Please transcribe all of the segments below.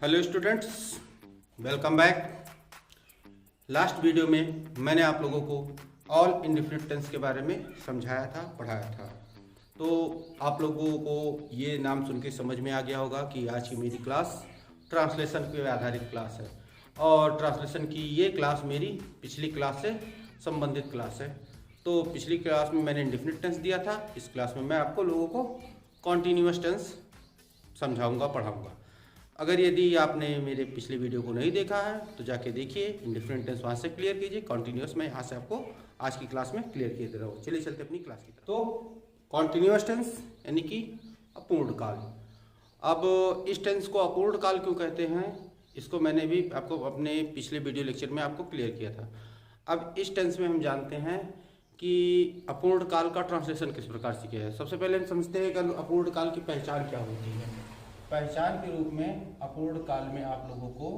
Hello students, welcome back. Last video में मैंने आप लोगों को ऑल इंडेफिनिट टेंस के बारे में समझाया था, पढ़ाया था। तो आप लोगों को ये नाम सुन के समझ में आ गया होगा कि आज की मेरी क्लास ट्रांसलेशन पे आधारित क्लास है और ट्रांसलेशन की ये क्लास मेरी पिछली क्लास से संबंधित क्लास है। तो पिछली क्लास में मैंने इंडेफिनिट टेंस दिया था, इस क्लास में मैं आपको लोगों को कॉन्टिन्यूअस टेंस समझाऊंगा, पढ़ाऊंगा। अगर यदि आपने मेरे पिछले वीडियो को नहीं देखा है तो जाके देखिए, इंडेफिनिट टेंस वहाँ से क्लियर कीजिए। कॉन्टिन्यूअस मैं यहाँ से आपको आज की क्लास में क्लियर किए दे रहा हूँ। चलिए चलते अपनी क्लास की तरफ। तो कॉन्टिन्यूअस टेंस यानी कि अपूर्ण काल। अब इस टेंस को अपूर्ण काल क्यों कहते हैं, इसको मैंने भी आपको अपने पिछले वीडियो लेक्चर में आपको क्लियर किया था। अब इस टेंस में हम जानते हैं कि अपूर्ण काल का ट्रांसलेशन किस प्रकार से किया है। सबसे पहले हम समझते हैं कि अपूर्ण काल की पहचान क्या होती है। पहचान के रूप में अपूर्ण काल में आप लोगों को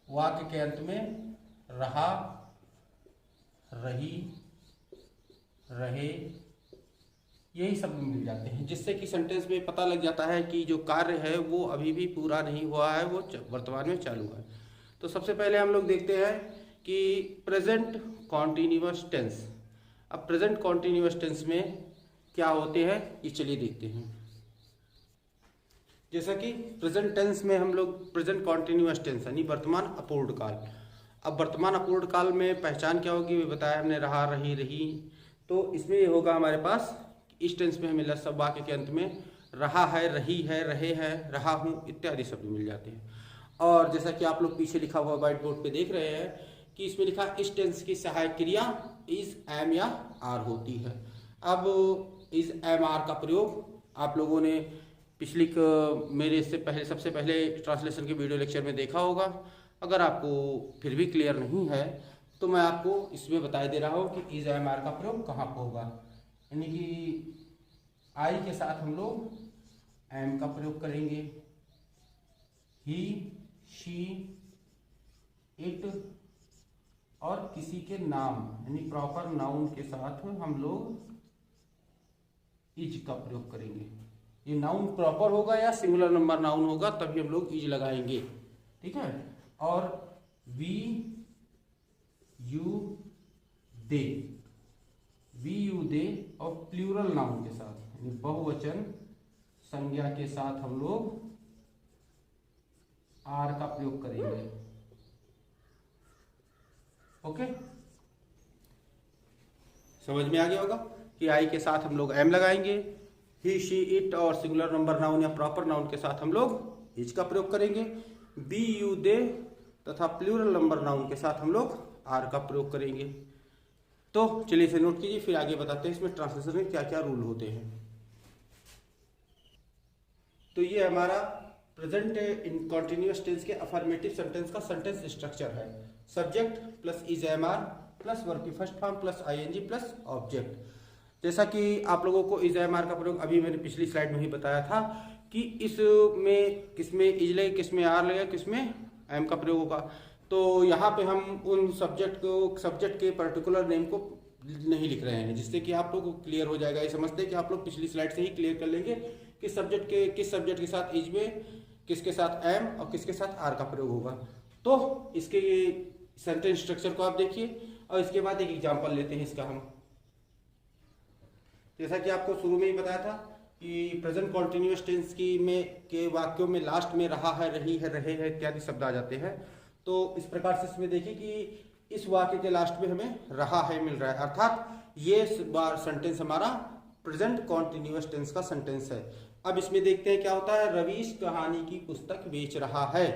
वाक्य के अंत में रहा, रही, रहे यही शब्द मिल जाते हैं, जिससे कि सेंटेंस में पता लग जाता है कि जो कार्य है वो अभी भी पूरा नहीं हुआ है, वो वर्तमान में चालू है। तो सबसे पहले हम लोग देखते हैं कि प्रेजेंट कॉन्टिन्यूअस टेंस। अब प्रेजेंट कॉन्टिन्यूअस टेंस में क्या होते हैं ये चलिए देखते हैं। जैसा कि प्रेजेंट टेंस में हम लोग प्रेजेंट कॉन्टिन्यूअस टेंस यानी वर्तमान अपूर्ण काल। अब वर्तमान अपूर्ण काल में पहचान क्या होगी, बताया हमने, रहा, रही, रही। तो इसमें ये होगा हमारे पास, इस टेंस में हमें सब वाक्य के अंत में रहा है, रही है, रहे हैं, रहा हूँ इत्यादि शब्द मिल जाते हैं। और जैसा कि आप लोग पीछे लिखा हुआ व्हाइट बोर्ड पे देख रहे हैं कि इसमें लिखा इस टेंस की सहायक क्रिया इज, एम या आर होती है। अब इज, एम, आर का प्रयोग आप लोगों ने पिछली मेरे से पहले सबसे पहले ट्रांसलेशन के वीडियो लेक्चर में देखा होगा। अगर आपको फिर भी क्लियर नहीं है तो मैं आपको इसमें बता दे रहा हूँ कि इज, एम, आर का प्रयोग कहाँ पर होगा। यानी कि आई के साथ हम लोग एम का प्रयोग करेंगे, ही, शी, इट और किसी के नाम यानी प्रॉपर नाउन के साथ हम लोग इज का प्रयोग करेंगे। ये नाउन प्रॉपर होगा या सिंगुलर नंबर नाउन होगा तभी हम लोग इज लगाएंगे, ठीक है। और we, you, they, we, you, they और प्लूरल नाउन के साथ यानी बहुवचन संज्ञा के साथ हम लोग आर का प्रयोग करेंगे। ओके, समझ में आ गया होगा कि आई के साथ हम लोग एम लगाएंगे, ही, शी, इट और सिंगुलर नंबर नाउन या प्रॉपर नाउन के साथ हम लोग इज का प्रयोग करेंगे। बी, यू, दे तथा प्लूरल नंबर नाउन के साथ हम लोग आर का प्रयोग करेंगे। तो चलिए इसे नोट कीजिए, फिर आगे बताते हैं इसमें ट्रांसलेशन में क्या क्या रूल होते हैं। तो ये हमारा प्रेजेंट इन कॉन्टिन्यूअस टेंस के अफर्मेटिव सेंटेंस का सेंटेंस स्ट्रक्चर है। Subject plus is, am, are plus verb की first form plus ING plus object. जैसा कि आप लोगों को इज, एम, आर का प्रयोग अभी मैंने पिछली स्लाइड में ही बताया था कि इसमें किसमें इज लगे, किसमें आर लगे, किसमें एम का प्रयोग होगा। तो यहाँ पे हम उन सब्जेक्ट के पर्टिकुलर नेम को नहीं लिख रहे हैं, जिससे कि आप लोग को क्लियर हो जाएगा। ये समझते हैं कि आप लोग पिछली स्लाइड से ही क्लियर कर लेंगे कि किस सब्जेक्ट के साथ इज में, किसके साथ एम और किसके साथ आर का प्रयोग होगा। तो इसके सेंटेंस स्ट्रक्चर को आप देखिए और इसके बाद एक एग्जाम्पल लेते हैं इसका हम। जैसा कि आपको शुरू में ही बताया था कि प्रेजेंट कॉन्टिन्यूअस टेंस के वाक्यों में लास्ट में रहा है, रही है, रहे हैं इत्यादि शब्द आ जाते हैं। तो इस प्रकार से इसमें देखिए कि इस वाक्य के लास्ट में हमें रहा है मिल रहा है, अर्थात ये सेंटेंस हमारा प्रेजेंट कॉन्टिन्यूअस टेंस का सेंटेंस है। अब इसमें देखते हैं क्या होता है। रवीश कहानी की पुस्तक बेच रहा है।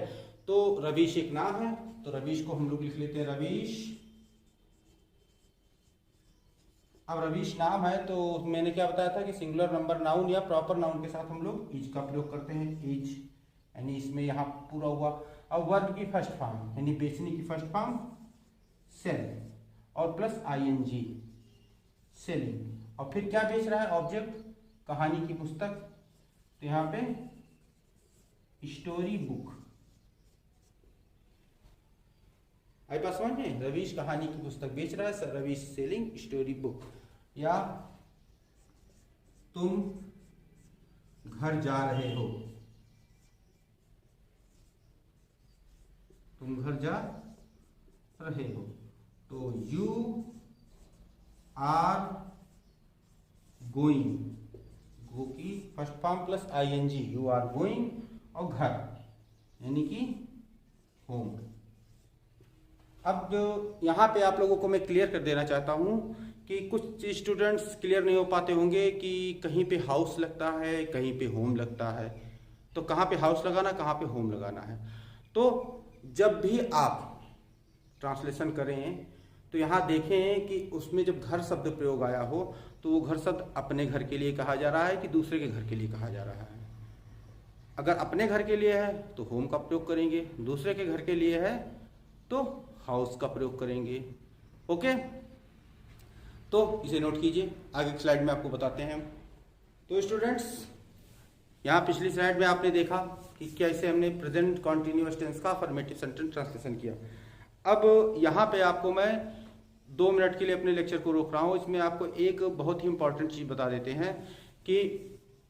तो रवीश एक नाम है, तो रवीश को हम लोग लिख लेते हैं रवीश। अब रवीश नाम है तो मैंने क्या बताया था कि सिंगुलर नंबर नाउन या प्रॉपर नाउन के साथ हम लोग इज का प्रयोग करते हैं, इज यानी इसमें यहाँ पूरा हुआ। अब वर्ब की फर्स्ट फॉर्म यानी बेचने की फर्स्ट फॉर्म सेल और प्लस आईएनजी, सेलिंग। और फिर क्या बेच रहा है, ऑब्जेक्ट कहानी की पुस्तक, तो यहाँ पे स्टोरी बुक। आई पास समझ में, रवीश कहानी की पुस्तक बेच रहा है, रवीश सेलिंग स्टोरी बुक। या तुम घर जा रहे हो, तुम घर जा रहे हो, तो यू आर गोइंग, गो की first form plus I N G, you are going, और घर यानी कि होम। अब यहाँ पे आप लोगों को मैं क्लियर कर देना चाहता हूँ कि कुछ स्टूडेंट्स क्लियर नहीं हो पाते होंगे कि कहीं पे हाउस लगता है, कहीं पे होम लगता है, तो कहाँ पे हाउस लगाना, कहाँ पे होम लगाना है। तो जब भी आप ट्रांसलेशन करें तो यहाँ देखें कि उसमें जब घर शब्द प्रयोग आया हो तो वो घर शब्द अपने घर के लिए कहा जा रहा है कि दूसरे के घर के लिए कहा जा रहा है। अगर अपने घर के लिए है तो होम का प्रयोग करेंगे, दूसरे के घर के लिए है तो हाउस का प्रयोग करेंगे। ओके, तो इसे नोट कीजिए, आगे की स्लाइड में आपको बताते हैं। तो स्टूडेंट्स, यहाँ पिछली स्लाइड में आपने देखा कि कैसे हमने प्रेजेंट कॉन्टिन्यूअस टेंस का अफर्मेटिव सेंटेंस ट्रांसलेशन किया। अब यहाँ पे आपको मैं 2 मिनट के लिए अपने लेक्चर को रोक रहा हूँ। इसमें आपको एक बहुत ही इंपॉर्टेंट चीज़ बता देते हैं कि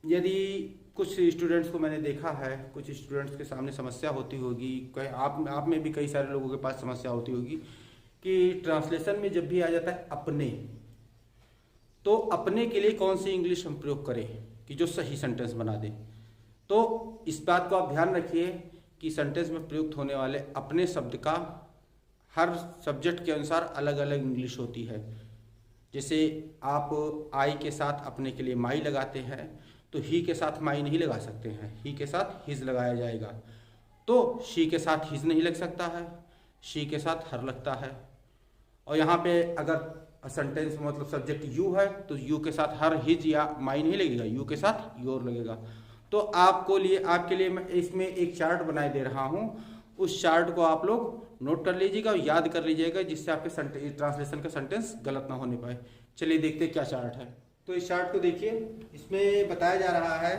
यदि कुछ स्टूडेंट्स को मैंने देखा है, कुछ स्टूडेंट्स के सामने समस्या होती होगी, कई आप में भी कई सारे लोगों के पास समस्या होती होगी कि ट्रांसलेशन में जब भी आ जाता है अपने, तो अपने के लिए कौन सी इंग्लिश हम प्रयोग करें कि जो सही सेंटेंस बना दे। तो इस बात को आप ध्यान रखिए कि सेंटेंस में प्रयुक्त होने वाले अपने शब्द का हर सब्जेक्ट के अनुसार अलग अलग इंग्लिश होती है। जैसे आप आई के साथ अपने के लिए माई लगाते हैं तो ही के साथ माई नहीं लगा सकते हैं, ही के साथ हिज लगाया जाएगा। तो शी के साथ हिज नहीं लग सकता है, शी के साथ हर लगता है। और यहाँ पे अगर सेंटेंस मतलब सब्जेक्ट यू है तो यू के साथ हर हिज या माई नहीं लगेगा, यू के साथ योर लगेगा। तो आपके लिए मैं इसमें एक चार्ट बनाए दे रहा हूँ, उस चार्ट को आप लोग नोट कर लीजिएगा और याद कर लीजिएगा, जिससे आपके ट्रांसलेशन का सेंटेंस गलत ना होने पाए। चलिए देखते हैं क्या चार्ट है। तो इस चार्ट को देखिए, इसमें बताया जा रहा है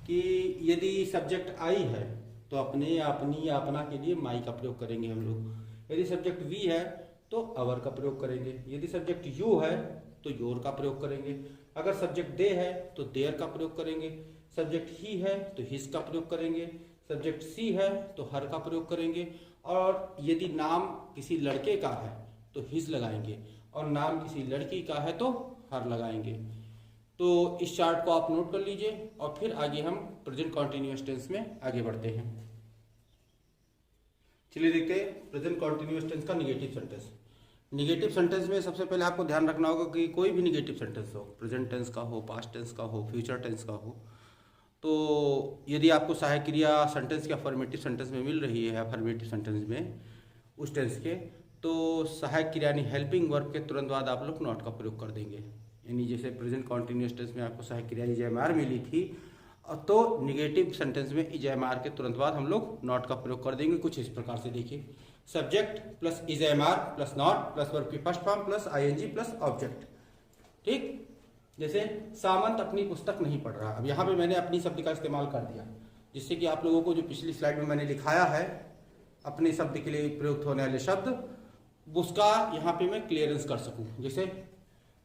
कि यदि सब्जेक्ट आई है तो अपने या अपनी या अपना के लिए माई का प्रयोग करेंगे हम लोग। यदि सब्जेक्ट वी है तो अवर का प्रयोग करेंगे। यदि सब्जेक्ट यू है तो योर का प्रयोग करेंगे। अगर सब्जेक्ट दे है तो देयर का प्रयोग करेंगे। सब्जेक्ट ही है तो हिज का प्रयोग करेंगे। सब्जेक्ट सी है तो हर का प्रयोग करेंगे। और यदि नाम किसी लड़के का है तो हिज लगाएंगे, और नाम किसी लड़की का है तो हर लगाएंगे। तो इस चार्ट को आप नोट कर लीजिए और फिर आगे हम प्रेजेंट कॉन्टिन्यूअस टेंस में आगे बढ़ते हैं। चलिए देखते हैं प्रेजेंट कॉन्टिन्यूअस टेंस का निगेटिव सेंटेंस। निगेटिव सेंटेंस में सबसे पहले आपको ध्यान रखना होगा कि कोई भी निगेटिव सेंटेंस हो, प्रेजेंट टेंस का हो, पास्ट टेंस का हो, फ्यूचर टेंस का हो, तो यदि आपको सहायक क्रिया सेंटेंस के अफर्मेटिव सेंटेंस में मिल रही है, अफर्मेटिव सेंटेंस में उस टेंस के, तो सहायक क्रिया यानी हेल्पिंग वर्ब के तुरंत बाद आप लोग नॉट का प्रयोग कर देंगे। यानी जैसे प्रेजेंट कॉन्टिन्यूअस टेंस में आपको सहायक क्रिया इजयमार मिली थी, तो निगेटिव सेंटेंस में इजयमार के तुरंत बाद हम लोग नॉट का प्रयोग कर देंगे। कुछ इस प्रकार से देखिए, subject plus is am are plus not plus verb की first form plus ING plus object. ठीक, जैसे सामंत अपनी पुस्तक नहीं पढ़ रहा। अब यहाँ पे मैंने अपनी शब्द का इस्तेमाल कर दिया, जिससे कि आप लोगों को जो पिछली स्लाइड में मैंने लिखाया है अपने शब्द के लिए प्रयुक्त होने वाले शब्द, उसका यहाँ पे मैं क्लियरेंस कर सकूं। जैसे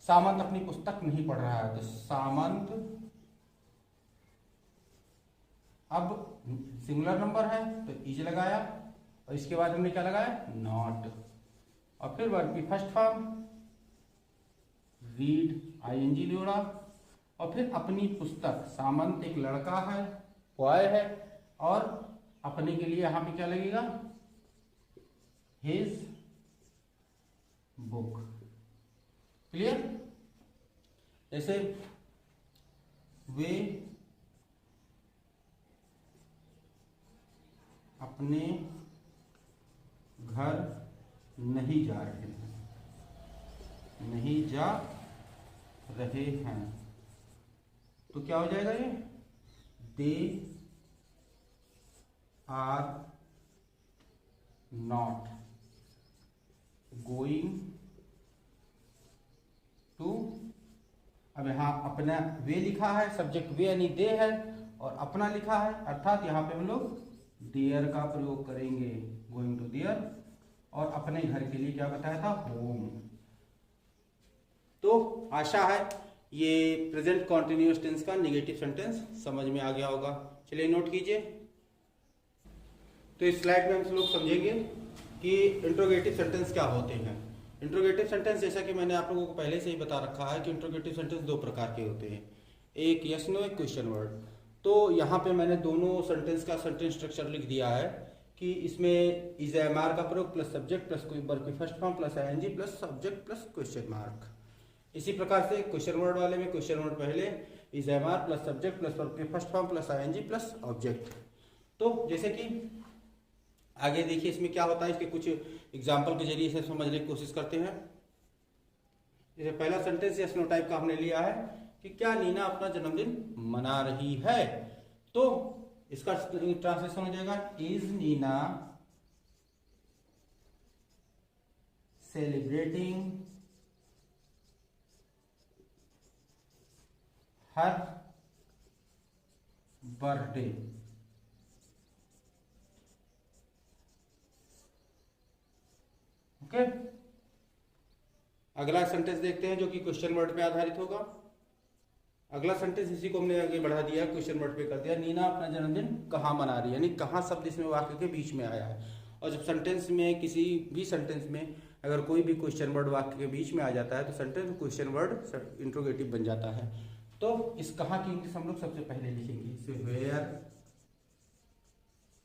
सामंत अपनी पुस्तक नहीं पढ़ रहा है तो सामंत, अब सिंगुलर नंबर है तो इज लगाया और इसके बाद हमने क्या लगाया, नॉट, और फिर वर्ब की फर्स्ट फॉर्म रीड आईएनजी जोड़ा, और फिर अपनी पुस्तक, सामंत एक लड़का है, बॉय है, और अपने के लिए यहां पे क्या लगेगा, हिज बुक। क्लियर? जैसे वे अपने घर नहीं जा रहे हैं, नहीं जा रहे हैं, तो क्या हो जाएगा ये, they are not going to. अब यहां अपना वे लिखा है, सब्जेक्ट वे यानी दे है, और अपना लिखा है, अर्थात यहां पे हम लोग देयर का प्रयोग करेंगे, गोइंग टू देयर, और अपने घर के लिए क्या बताया था, होम। तो आशा है ये प्रेजेंट कॉन्टिन्यूअस टेंस का निगेटिव सेंटेंस समझ में आ गया होगा। चलिए नोट कीजिए। तो इस स्लाइड में हम लोग समझेंगे कि इंट्रोगेटिव सेंटेंस क्या होते हैं। इंट्रोगेटिव सेंटेंस जैसा कि मैंने आप लोगों को पहले से ही बता रखा है कि इंट्रोगेटिव सेंटेंस दो प्रकार के होते हैं, एक यस नो, एक क्वेश्चन वर्ड। तो यहाँ पे मैंने दोनों सेंटेंस का सेंटेंस स्ट्रक्चर लिख दिया है कि इसमें इज एम आर का प्रयोग प्लस सब्जेक्ट प्लस वर्ब की first form plus ING plus subject plus question mark. इसी प्रकार से क्वेश्चन वर्ड वाले में क्वेश्चन वर्ड पहले is am are plus subject plus verb की first form plus ING plus object. तो जैसे कि आगे देखिए इसमें क्या होता है, इसके कुछ एग्जाम्पल के जरिए से समझने की कोशिश करते हैं। जैसे पहला सेंटेंस यस नो टाइप का हमने लिया है कि क्या नीना अपना जन्मदिन मना रही है, तो इसका ट्रांसलेशन हो जाएगा is Neena celebrating her birthday. Okay, अगला सेंटेंस देखते हैं जो कि क्वेश्चन वर्ड पे आधारित होगा। अगला सेंटेंस इसी को हमने आगे बढ़ा दिया, क्वेश्चन वर्ड पे कर दिया। नीना अपना जन्मदिन कहाँ मना रही है, यानी कहाँ शब्द इसमें वाक्य के बीच में आया है। और जब सेंटेंस में किसी भी सेंटेंस में अगर कोई भी क्वेश्चन वर्ड वाक्य के बीच में आ जाता है तो सेंटेंस क्वेश्चन वर्ड इंट्रोगेटिव बन जाता है। तो इस कहाँ की इंग्लिश हम लोग सबसे पहले लिखेंगे, इसे वेयर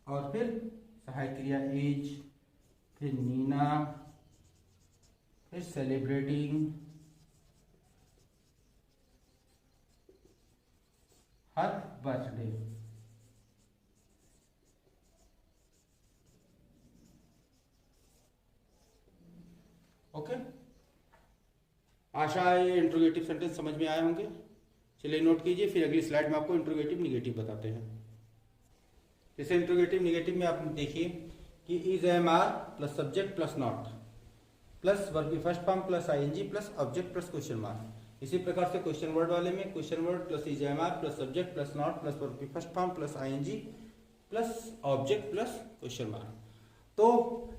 और फिर सहायक क्रिया इज, फिर नीना, फिर सेलिब्रेटिंग हर बर्थडे। ओके, आशा है ये इंट्रोगेटिव सेंटेंस समझ में आए होंगे। चलिए नोट कीजिए, फिर अगली स्लाइड में आपको इंट्रोगेटिव निगेटिव बताते हैं। जैसे इंट्रोगेटिव निगेटिव में आप देखिए कि is am are plus subject plus not plus verb की first form plus ING plus object plus question mark. इसी प्रकार से क्वेश्चन वर्ड वाले में question word plus is am are plus subject plus not plus verb की first form plus ING plus object plus question mark. तो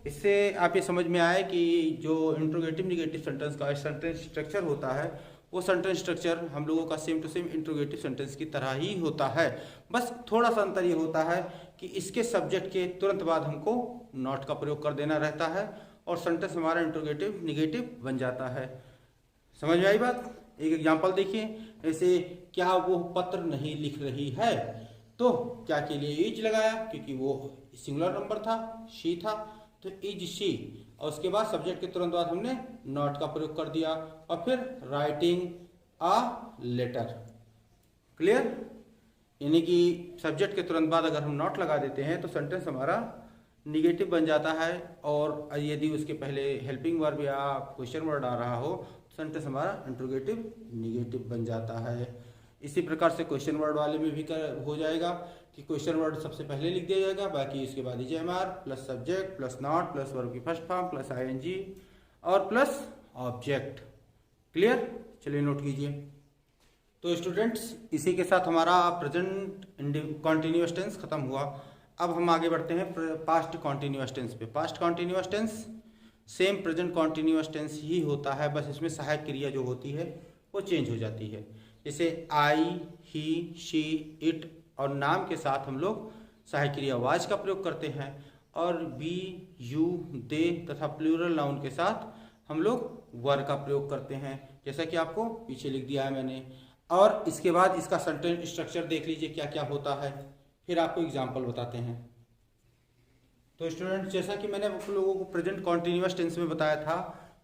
इससे आप ये समझ में आए कि जो इंट्रोगेटिव निगेटिव सेंटेंस का सेंटेंस स्ट्रक्चर होता है वो सेंटेंस स्ट्रक्चर हम लोगों का same to same interrogative sentence की तरह ही होता है। बस थोड़ा सा अंतर ये होता है कि इसके सब्जेक्ट के तुरंत बाद हमको नॉट का प्रयोग कर देना रहता है और सेंटेंस हमारा इंट्रोगेटिव निगेटिव बन जाता है। समझ में आई बात? एक एग्जांपल देखिए, जैसे क्या वो पत्र नहीं लिख रही है, तो क्या के लिए इज लगाया क्योंकि वो सिंगुलर नंबर था, शी था, तो इज शी, और उसके बाद सब्जेक्ट के तुरंत बाद हमने नॉट का प्रयोग कर दिया और फिर राइटिंग अ लेटर। क्लियर? यानी कि सब्जेक्ट के तुरंत बाद अगर हम नॉट लगा देते हैं तो सेंटेंस हमारा निगेटिव बन जाता है, और यदि उसके पहले हेल्पिंग वर्ब या क्वेश्चन वर्ड आ रहा हो तो सेंटेंस हमारा इंट्रोगेटिव निगेटिव बन जाता है। इसी प्रकार से क्वेश्चन वर्ड वाले में भी हो जाएगा कि क्वेश्चन वर्ड सबसे पहले लिख दिया जाएगा, बाकी इसके बाद is am are plus subject plus not plus verb की फर्स्ट फॉर्म प्लस आईएनजी और प्लस ऑब्जेक्ट। क्लियर? चलिए नोट कीजिए। तो स्टूडेंट्स, इसी के साथ हमारा प्रेजेंट कॉन्टिन्यूअस टेंस खत्म हुआ। अब हम आगे बढ़ते हैं पास्ट कॉन्टिन्यूअस टेंस पे। Past continuous tense same present continuous tense ही होता है, बस इसमें सहायक क्रिया जो होती है वो चेंज हो जाती है। जैसे आई, ही, शी, इट और नाम के साथ हम लोग सहायक क्रिया वाज का प्रयोग करते हैं, और बी, यू, दे तथा प्लूरल नाउन के साथ हम लोग वर का प्रयोग करते हैं, जैसा कि आपको पीछे लिख दिया है मैंने। और इसके बाद इसका सेंटेंस स्ट्रक्चर देख लीजिए क्या क्या होता है, फिर आपको एग्जाम्पल बताते हैं। तो स्टूडेंट, जैसा कि मैंने आप लोगों को प्रेजेंट कॉन्टिन्यूअस टेंस में बताया था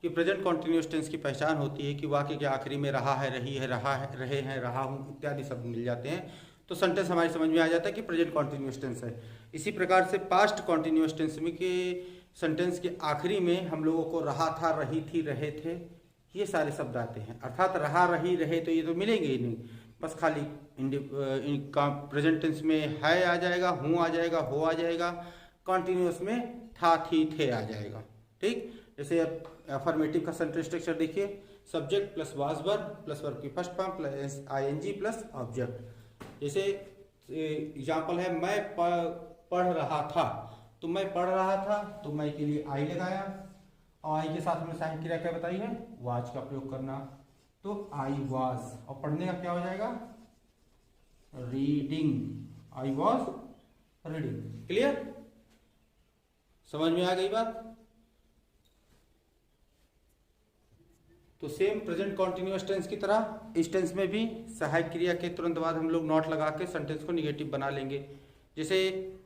कि प्रेजेंट कॉन्टिन्यूअस टेंस की पहचान होती है कि वाक्य के आखिरी में रहा है, रही है, रहा है, रहे हैं, रहा हूँ इत्यादि शब्द मिल जाते हैं, तो सेंटेंस हमारी समझ में आ जाता है कि प्रेजेंट कॉन्टिन्यूअस टेंस है। इसी प्रकार से पास्ट कॉन्टिन्यूअस टेंस में के सेंटेंस के आखिरी में हम लोगों को रहा था, रही थी, रहे थे, ये सारे शब्द आते हैं। अर्थात रहा, रही, रहे तो ये तो मिलेंगे ही नहीं, बस खाली प्रेजेंट टेंस में है आ जाएगा, हूँ आ जाएगा, हो आ जाएगा, कॉन्टिन्यूअस में था, थी, थे आ जाएगा। ठीक, जैसे अफर्मेटिव का सेंटेंस स्ट्रक्चर देखिए, subject plus was verb plus verb की first form plus ING plus object. जैसे एग्जांपल है मैं पढ़ रहा था, तो मैं पढ़ रहा था तो मैं के लिए आई लगाया, और आई के साथ हमने सहायक क्रिया क्या बताई है, वाज का प्रयोग करना, तो आई वाज, और पढ़ने का क्या हो जाएगा, reading, I was reading. Clear? समझ में आ गई बात? तो सेम प्रेजेंट कॉन्टिन्यूअस टेंस की तरह इस टेंस में भी सहायक क्रिया के तुरंत बाद हम लोग नॉट लगा के सेंटेंस को निगेटिव बना लेंगे। जैसे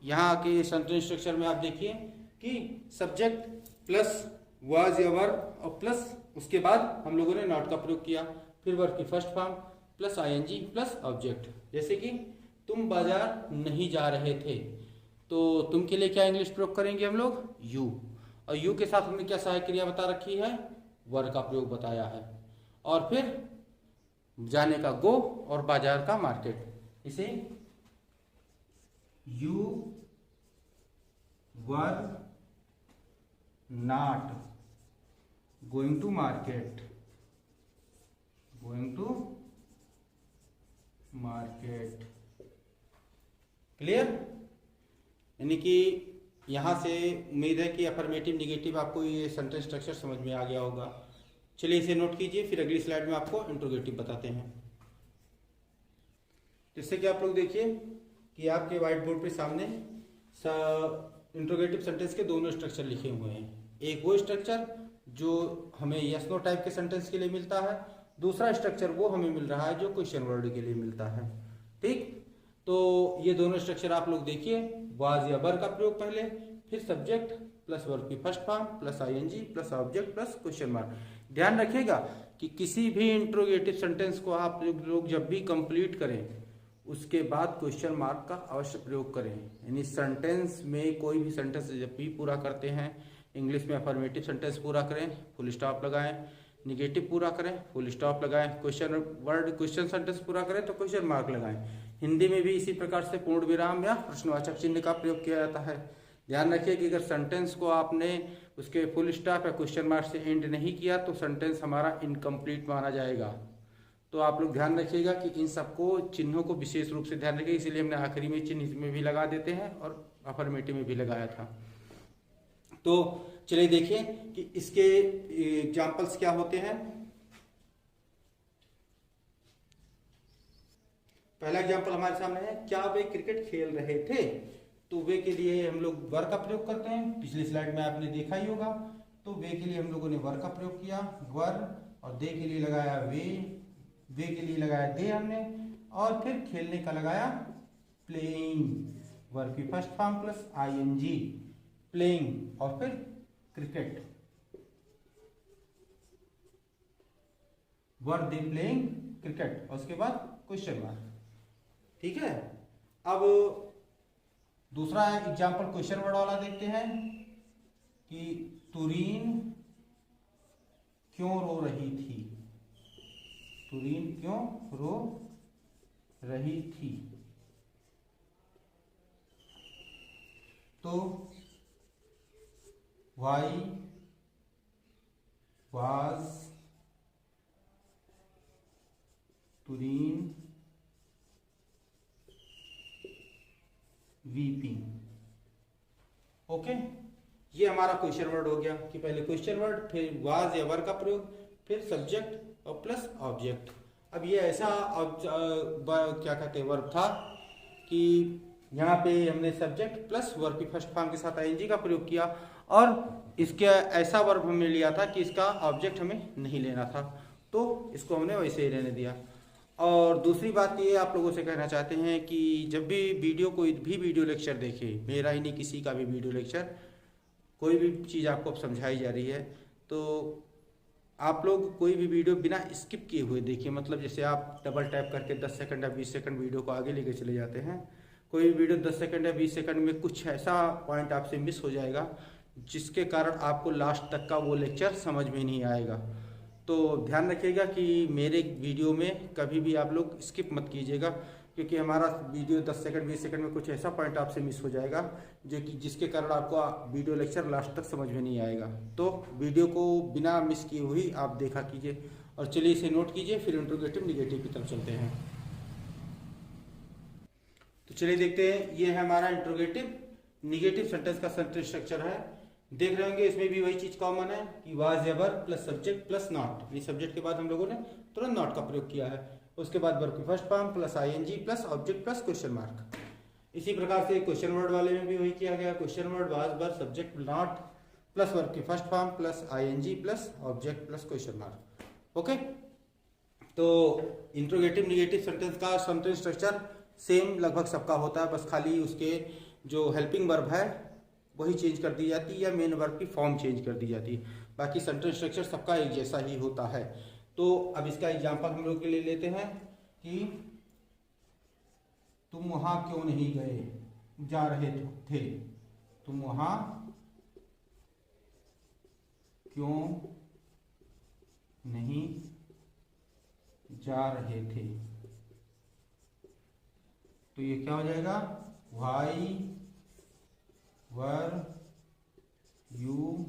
यहाँ के सेंटेंस स्ट्रक्चर में आप देखिए कि सब्जेक्ट प्लस वाज या वर और प्लस उसके बाद हम लोगों ने नॉट का प्रयोग किया, फिर वर्ब की first form plus ING plus object. जैसे कि तुम बाजार नहीं जा रहे थे, तो तुम के लिए क्या इंग्लिश प्रयोग करेंगे हम लोग? यू। और यू के साथ हमने क्या सहायक क्रिया बता रखी है? वर का प्रयोग बताया है। और फिर जाने का गो और बाजार का मार्केट। इसे you were not going to market, going to market. Clear? यानी कि यहां से उम्मीद है कि अफर्मेटिव निगेटिव आपको ये सेंटेंस स्ट्रक्चर समझ में आ गया होगा। चलिए इसे नोट कीजिए, फिर अगली स्लाइड में आपको इंट्रोगेटिव बताते हैं। जिससे कि आप लोग देखिए कि आपके व्हाइट बोर्ड पे सामने इंट्रोगेटिव सेंटेंस के दोनों स्ट्रक्चर लिखे हुए हैं। एक वो स्ट्रक्चर जो हमें यस नो टाइप के सेंटेंस के लिए मिलता है, दूसरा स्ट्रक्चर वो हमें मिल रहा है जो क्वेश्चन वर्ड के लिए मिलता है। ठीक, तो ये दोनों स्ट्रक्चर आप लोग देखिए, वाज या वर का प्रयोग पहले, फिर सब्जेक्ट प्लस वर्ब की first form plus ING plus object plus question mark. ध्यान रखिएगा कि किसी भी इंट्रोगेटिव सेंटेंस को आप लोग जब भी कंप्लीट करें उसके बाद क्वेश्चन मार्क का अवश्य प्रयोग करें। यानी सेंटेंस में कोई भी सेंटेंस जब भी पूरा करते हैं, इंग्लिश में अफर्मेटिव सेंटेंस पूरा करें फुल स्टॉप लगाएं, निगेटिव पूरा करें फुल स्टॉप लगाएं, क्वेश्चन वर्ड क्वेश्चन सेंटेंस पूरा करें तो क्वेश्चन मार्क लगाएं। हिंदी में भी इसी प्रकार से पूर्ण विराम या प्रश्नवाचक चिन्ह का प्रयोग किया जाता है। ध्यान रखिए कि अगर सेंटेंस को आपने उसके फुल स्टॉप या क्वेश्चन मार्क से एंड नहीं किया तो सेंटेंस हमारा इनकम्प्लीट माना जाएगा। तो आप लोग ध्यान रखिएगा कि इन सबको चिन्हों को विशेष रूप से ध्यान रखिए, इसीलिए हमने आखिरी में चिन्ह इसमें भी लगा देते हैं और अफर्मेटिव में भी लगाया था। तो चलिए देखिए कि इसके एग्जाम्पल्स क्या होते हैं। पहला एग्जाम्पल हमारे सामने है, क्या वे क्रिकेट खेल रहे थे? तो वे के लिए हम लोग वर का प्रयोग करते हैं। पिछली स्लाइड में आपने देखा ही होगा। तो वे के लिए हम लोगों ने वर का प्रयोग किया, वर, और दे के लिए लगाया वे के लिए लगाया दे हमने, और फिर खेलने का लगाया प्लेइंग, वर्ब की first form plus I N G playing, और फिर cricket, verb they playing cricket, और उसके बाद क्वेश्चन मार्क। ठीक है, अब दूसरा एग्जाम्पल क्वेश्चन वर्ड वाला देखते हैं कि तुरीन क्यों रो रही थी? तुरीन क्यों रो रही थी? तो वाई वाज तुरीन वीपिंग। ओके, ये हमारा क्वेश्चन वर्ड हो गया कि पहले क्वेश्चन वर्ड, फिर वाज या वर का प्रयोग, फिर सब्जेक्ट और प्लस ऑब्जेक्ट। अब ये ऐसा क्या कहते हैं वर्ब था कि यहाँ पे हमने सब्जेक्ट प्लस वर्ब की फर्स्ट फॉर्म के साथ आईएनजी का प्रयोग किया, और इसके ऐसा वर्ब हमने लिया था कि इसका ऑब्जेक्ट हमें नहीं लेना था, तो इसको हमने वैसे ही रहने दिया। और दूसरी बात ये आप लोगों से कहना चाहते हैं कि जब भी कोई भी वीडियो लेक्चर देखें, मेरा ही नहीं किसी का भी वीडियो लेक्चर, कोई भी चीज़ आपको समझाई जा रही है तो आप लोग कोई भी वीडियो बिना स्किप किए हुए देखिए। मतलब जैसे आप डबल टैप करके 10 सेकंड या 20 सेकंड वीडियो को आगे लेके चले जाते हैं, कोई वीडियो 10 सेकंड या 20 सेकंड में कुछ ऐसा पॉइंट आपसे मिस हो जाएगा जिसके कारण आपको लास्ट तक का वो लेक्चर समझ में नहीं आएगा। तो ध्यान रखिएगा कि मेरे वीडियो में कभी भी आप लोग स्किप मत कीजिएगा, क्योंकि हमारा वीडियो 10 सेकंड 20 सेकंड में कुछ ऐसा पॉइंट आपसे मिस हो जाएगा जो कि जिसके कारण आपको वीडियो लेक्चर लास्ट तक समझ में नहीं आएगा। तो वीडियो को बिना मिस किए हुई आप देखा कीजिए। और चलिए इसे नोट कीजिए, फिर इंट्रोगेटिव निगेटिव की तरफ चलते हैं। तो चलिए देखते हैं, ये है हमारा इंट्रोगेटिव निगेटिव सेंटेंस का सेंटेंस स्ट्रक्चर है। देख रहे होंगे इसमें भी वही चीज कॉमन है कि वाज या वर प्लस सब्जेक्ट प्लस नॉट। ये सब्जेक्ट के बाद हम लोगों ने तुरंत नॉट का प्रयोग किया है, उसके बाद वर्ब की first form plus ING plus object plus question mark. इसी प्रकार से क्वेश्चन वर्ड वाले में भी वही किया गया। Question word was were subject not plus verb की first form plus ING plus object plus question mark. Okay, तो इंट्रोगेटिव निगेटिव सेंटेंस का सेंटेंस स्ट्रक्चर सेम लगभग सबका होता है, बस खाली उसके जो हेल्पिंग वर्ब है वही चेंज कर दी जाती है या मेन वर्ब की फॉर्म चेंज कर दी जाती है, बाकी सेंटेंस स्ट्रक्चर सबका एक जैसा ही होता है। तो अब इसका एग्जांपल हम लोग के लिए लेते हैं कि तुम वहां क्यों नहीं गए, जा रहे थे, तुम वहां क्यों नहीं जा रहे थे, तो ये क्या हो जाएगा, why were you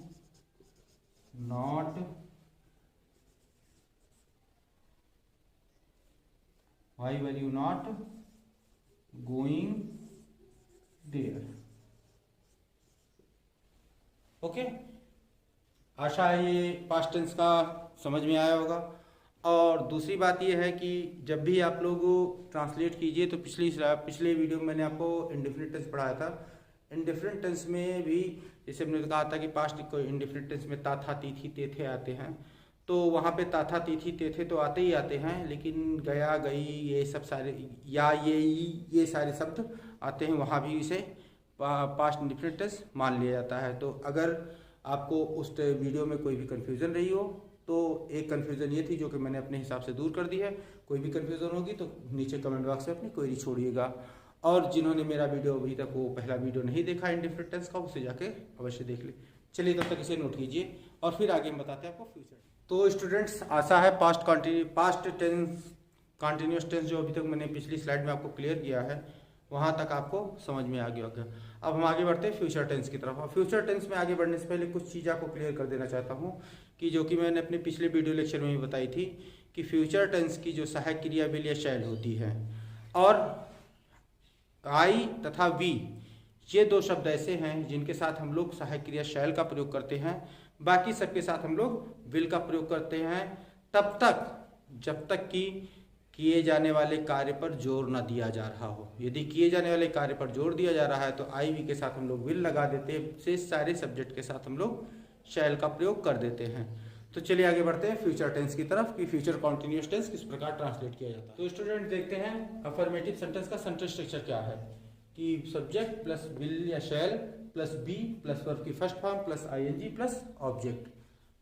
not going there. Okay, आशा है ये पास्ट टेंस का समझ में आया होगा। और दूसरी बात ये है कि जब भी आप लोग ट्रांसलेट कीजिए तो पिछले वीडियो में मैंने आपको इंडेफिनिट टेंस पढ़ाया था। इंडेफिनिट टेंस में भी जैसे हमने कहा था कि पास्ट को इंडेफिनिट टेंस में ता था ती थी ते थे आते हैं, तो वहाँ पे ता था ती थी ते थे तो आते ही आते हैं, लेकिन गया गई ये सब सारे या ये सारे शब्द आते हैं, वहाँ भी इसे पास्ट इंडेफिनिट टेंस मान लिया जाता है। तो अगर आपको उस वीडियो में कोई भी कन्फ्यूज़न रही हो तो एक कन्फ्यूज़न ये थी जो कि मैंने अपने हिसाब से दूर कर दी है। कोई भी कन्फ्यूज़न होगी तो नीचे कमेंट बॉक्स में अपनी क्वेरी छोड़िएगा। और जिन्होंने मेरा वीडियो अभी तक वो पहला वीडियो नहीं देखा इंडेफिनिट टेंस का, उसे जाके अवश्य देख ले। चलिए तब तक इसे नोट कीजिए और फिर आगे हम बताते हैं आपको फ्यूचर। तो स्टूडेंट्स, आशा है पास्ट टेंस कॉन्टिन्यूस टेंस जो अभी तक मैंने पिछली स्लाइड में आपको क्लियर किया है वहाँ तक आपको समझ में आ गया होगा। अब हम आगे बढ़ते हैं फ्यूचर टेंस की तरफ। और फ्यूचर टेंस में आगे बढ़ने से पहले कुछ चीज़ आपको क्लियर कर देना चाहता हूँ कि जो कि मैंने अपने पिछले वीडियो लेक्चर में भी बताई थी कि फ्यूचर टेंस की जो सहायक क्रिया विल या शैल होती है, और आई तथा वी ये दो शब्द ऐसे हैं जिनके साथ हम लोग सहायक क्रिया शैल का प्रयोग करते हैं। बाकी सबके साथ हम लोग विल का प्रयोग करते हैं तब तक जब तक कि किए जाने वाले कार्य पर जोर न दिया जा रहा हो। यदि किए जाने वाले कार्य पर जोर दिया जा रहा है तो आई वी के साथ हम लोग विल लगा देते हैं, शेष सारे सब्जेक्ट के साथ हम लोग शैल का प्रयोग कर देते हैं। तो चलिए आगे बढ़ते हैं फ्यूचर टेंस की तरफ कि फ्यूचर कॉन्टिन्यूअस टेंस किस प्रकार ट्रांसलेट किया जाता है। तो स्टूडेंट देखते हैं अफर्मेटिव सेंटेंस का सेंटेंस स्ट्रक्चर क्या है कि सब्जेक्ट प्लस विल या shall plus be plus verb की first form plus ING plus object.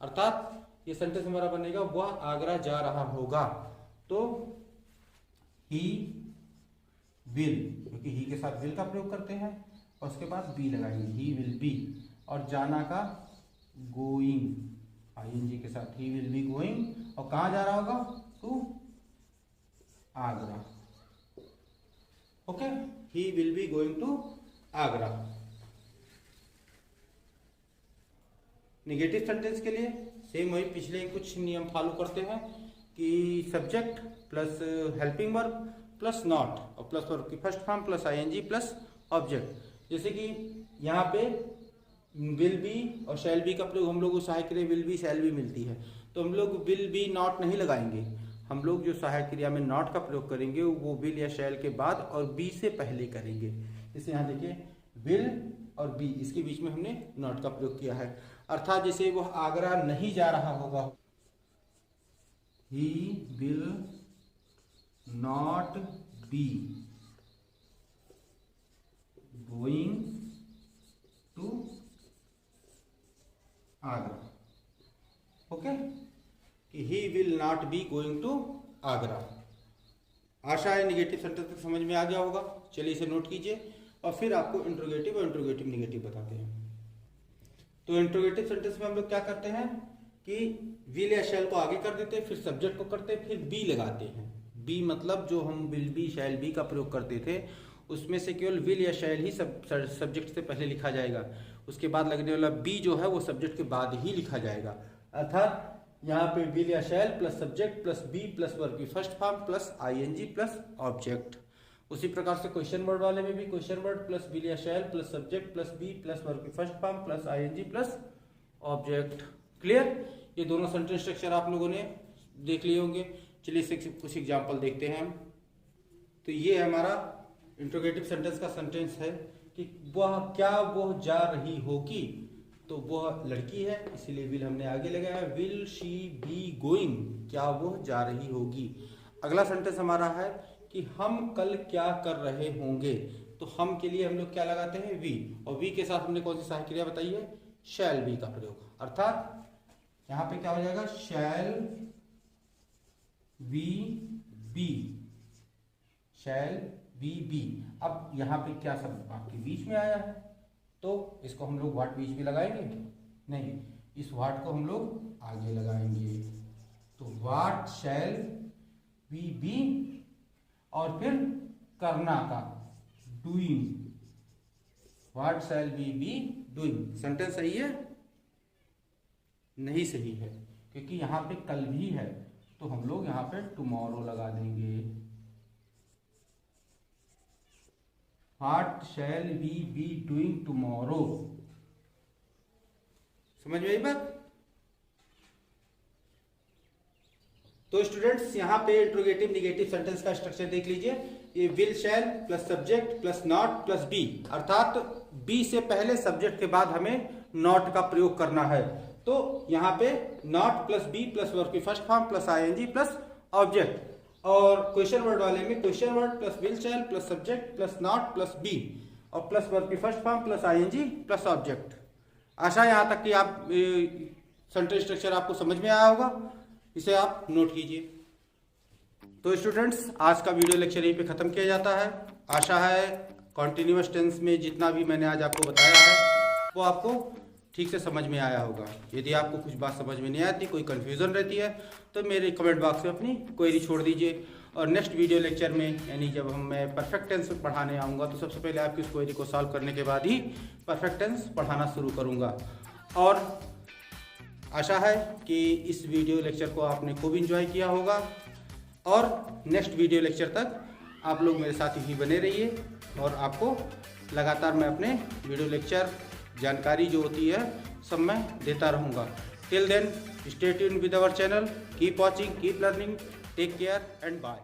अर्थात ये सेंटेंस हमारा बनेगा वह आगरा जा रहा होगा, तो ही विल, क्योंकि ही के साथ विल का प्रयोग करते हैं और उसके बाद बी लगाएंगे, ही विल बी, और जाना का गोइंग, आईएनजी के साथ ही विल बी गोइंग, और कहाँ जा रहा होगा, to Agra. Okay, he will be going to Agra. Negative sentence के लिए सेम वही पिछले कुछ नियम फॉलो करते हैं कि subject plus helping verb plus not और प्लस वर्ब की first form plus ING plus object. जैसे कि यहाँ पे विल बी और शैल बी का प्रयोग हम लोग को सहायक क्रिया विल बी शैल बी मिलती है, तो हम लोग विल बी नॉट नहीं लगाएंगे। हम लोग जो सहायक क्रिया में नॉट का प्रयोग करेंगे वो विल या शैल के बाद और बी से पहले करेंगे। जैसे यहाँ देखिए विल और बी, इसके बीच में हमने नॉट का प्रयोग किया है। अर्थात जैसे वह आगरा नहीं जा रहा होगा, he will not be going to Agra. Okay, कि he will not be going to Agra. आशा है निगेटिव सेंटेंस तक समझ में आ गया होगा। चलिए इसे नोट कीजिए और फिर आपको इंट्रोगेटिव और इंट्रोगेटिव निगेटिव बताते हैं। तो इंट्रोगेटिव सेंटेंस में हम लोग क्या करते हैं कि विल या शैल को आगे कर देते हैं, फिर सब्जेक्ट को करते हैं, फिर बी लगाते हैं। बी मतलब जो हम विल बी शैल बी का प्रयोग करते थे उसमें से केवल विल या शैल ही सब्जेक्ट से पहले लिखा जाएगा, उसके बाद लगने वाला बी जो है वो सब्जेक्ट के बाद ही लिखा जाएगा। अर्थात यहाँ पे विल या shall plus subject plus be plus verb की first form plus ING plus object. उसी प्रकार से क्वेश्चन वर्ड वाले में भी क्वेश्चन वर्ड प्लस विल या shall plus subject plus be plus verb की first form plus ING plus object. Clear? ये दोनों सेंटेंस स्ट्रक्चर आप लोगों ने देख लिए होंगे। चलिए इससे कुछ एग्जाम्पल देखते हैं हम। तो ये है हमारा इंट्रोगेटिव सेंटेंस का सेंटेंस है कि वो जा रही होगी, तो वह लड़की है इसलिए विल हमने आगे लगाया। विल शी बी गोइंग, क्या वो जा रही होगी। अगला सेंटेंस हमारा है कि हम कल क्या कर रहे होंगे, तो हम के लिए हम लोग क्या लगाते हैं वी, और वी के साथ हमने कौन सी सहायक क्रिया बताई है, शैल बी का प्रयोग। अर्थात यहां पे क्या हो जाएगा, shall we be, shall we be. अब यहां पे क्या शब्द आपके बीच में आया है, तो इसको हम लोग व्हाट बीच में लगाएंगे, नहीं, इस व्हाट को हम लोग आगे लगाएंगे। तो व्हाट शैल वी बी, और फिर करना का doing, what shall we be doing. Sentence सही है, नहीं सही है, क्योंकि यहां पे कल भी है, तो हम लोग यहां पे टुमारो लगा देंगे। What shall we be doing tomorrow. समझ में आई बात। तो स्टूडेंट्स यहाँ पे इंट्रोगेटिव निगेटिव सेंटेंस का स्ट्रक्चर देख लीजिए। ये will shall plus subject plus not plus be, अर्थात बी से पहले सब्जेक्ट के बाद हमें नॉट का प्रयोग करना है। तो यहाँ पे not plus be plus verb की first form plus ING plus object, और क्वेश्चन वर्ड वाले में question word plus will shall plus subject plus not plus be और प्लस वर्ब की first form plus ING plus object. आशा यहाँ तक कि आप सेंटेंस स्ट्रक्चर आपको समझ में आया होगा, इसे आप नोट कीजिए। तो स्टूडेंट्स आज का वीडियो लेक्चर यहीं पे ख़त्म किया जाता है। आशा है कॉन्टिन्यूअस टेंस में जितना भी मैंने आज आपको बताया है वो आपको ठीक से समझ में आया होगा। यदि आपको कुछ बात समझ में नहीं आती, कोई कन्फ्यूज़न रहती है, तो मेरे कमेंट बॉक्स में अपनी क्वेरी छोड़ दीजिए, और नेक्स्ट वीडियो लेक्चर में यानी जब मैं परफेक्ट टेंस पढ़ाने आऊँगा तो सबसे पहले आपकी उस क्वेरी को सॉल्व करने के बाद ही परफेक्ट टेंस पढ़ाना शुरू करूँगा। और आशा है कि इस वीडियो लेक्चर को आपने खूब इंजॉय किया होगा, और नेक्स्ट वीडियो लेक्चर तक आप लोग मेरे साथ ही बने रहिए, और आपको लगातार मैं अपने वीडियो लेक्चर जानकारी जो होती है सब मैं देता रहूँगा। Till then stay tuned with our channel, keep watching, keep learning, take care and bye.